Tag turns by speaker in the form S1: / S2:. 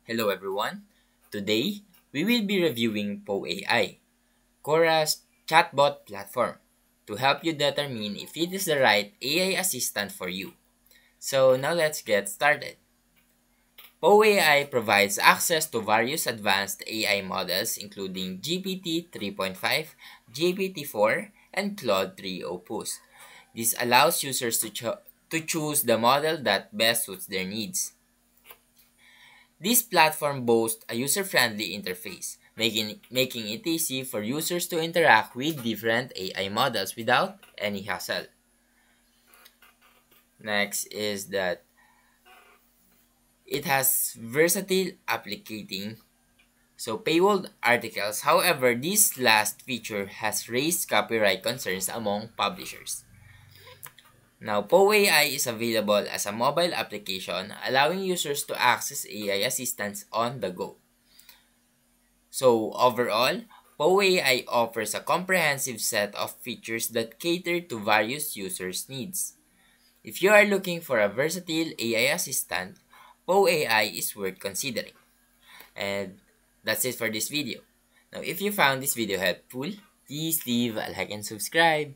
S1: Hello everyone. Today, we will be reviewing PoAI, Quora's chatbot platform, to help you determine if it is the right AI assistant for you. So now let's get started. PoAI provides access to various advanced AI models including GPT 3.5, GPT-4, and Claude 3 Opus. This allows users to choose the model that best suits their needs. This platform boasts a user-friendly interface, making it easy for users to interact with different AI models without any hassle. Next is that it has versatile applicating, so paywall articles. However, this last feature has raised copyright concerns among publishers. Now, PoAI is available as a mobile application, allowing users to access AI assistants on the go. So overall, PoAI offers a comprehensive set of features that cater to various users' needs. If you are looking for a versatile AI assistant, PoAI is worth considering. And that's it for this video. Now, if you found this video helpful, please leave a like and subscribe.